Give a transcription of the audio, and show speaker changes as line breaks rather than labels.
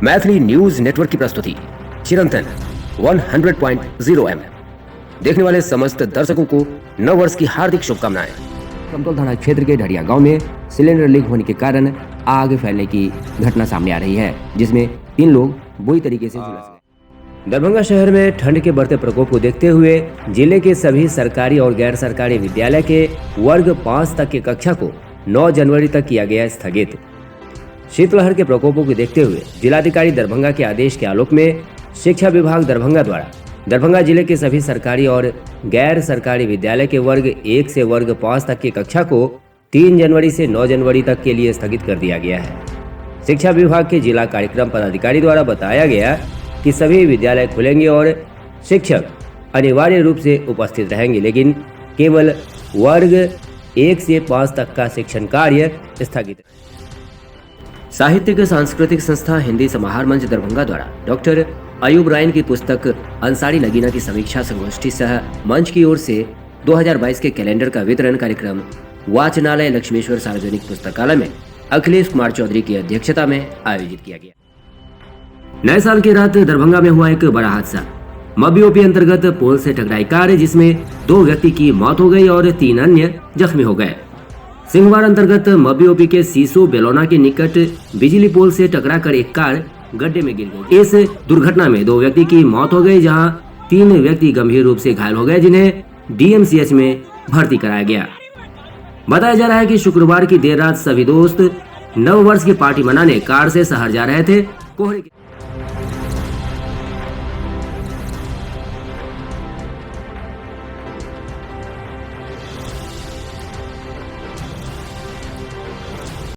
Maithili news network की प्रस्तुति चिरंतन 100.0 M. देखने वाले समस्त दर्शकों को नव वर्ष की हार्दिक शुभकामनाएं। कमतौल थाना क्षेत्र के ढड़िया गांव में सिलेंडर लीक होने के कारण आग फैलने की घटना सामने आ रही है, जिसमें 3 लोग बुरी तरीके से झुलस गए। दरभंगा शहर में ठंड के बढ़ते प्रकोप को देखते हुए जिले के सभी सरकारी और गैर सरकारी विद्यालय के वर्ग 5 तक की कक्षा को 9 जनवरी तक किया गया स्थगित। शीतलहर के प्रकोपों को देखते हुए जिलाधिकारी दरभंगा के आदेश के आलोक में शिक्षा विभाग दरभंगा द्वारा दरभंगा जिले के सभी सरकारी और गैर सरकारी विद्यालय के वर्ग 1 से वर्ग 5 तक की कक्षा को 3 जनवरी से 9 जनवरी तक के लिए स्थगित कर दिया गया है। शिक्षा विभाग के जिला कार्यक्रम पदाधिकारी द्वारा बताया गया कि सभी विद्यालय खुलेंगे और शिक्षक अनिवार्य रूप से उपस्थित रहेंगे, लेकिन केवल वर्ग 1 से 5 तक का शिक्षण कार्य स्थगित। साहित्यिक सांस्कृतिक संस्था हिंदी समाहार मंच दरभंगा द्वारा डॉक्टर अयूब रायन की पुस्तक अंसारी नगीना की समीक्षा संगोष्ठी सह मंच की ओर से 2022 के कैलेंडर का वितरण कार्यक्रम वाचनालय लक्ष्मेश्वर सार्वजनिक पुस्तकालय में अखिलेश कुमार चौधरी की अध्यक्षता में आयोजित किया गया। नए साल की रात दरभंगा में हुआ एक बड़ा हादसा। मबीओपी अंतर्गत पोल से टकराई कार, जिसमें 2 व्यक्ति की मौत हो गई और 3 अन्य जख्मी हो गए। सिंहवार अंतर्गत मबीओपी के सीसो बेलोना के निकट बिजली पोल से टकराकर एक कार गड्ढे में गिर गई। इस दुर्घटना में 2 व्यक्ति की मौत हो गई, जहां 3 व्यक्ति गंभीर रूप से घायल हो गए, जिन्हें डीएमसीएच में भर्ती कराया गया। बताया जा रहा है कि शुक्रवार की देर रात सभी दोस्त नव वर्ष की पार्टी मनाने कार से शहर जा रहे थे। कोहरे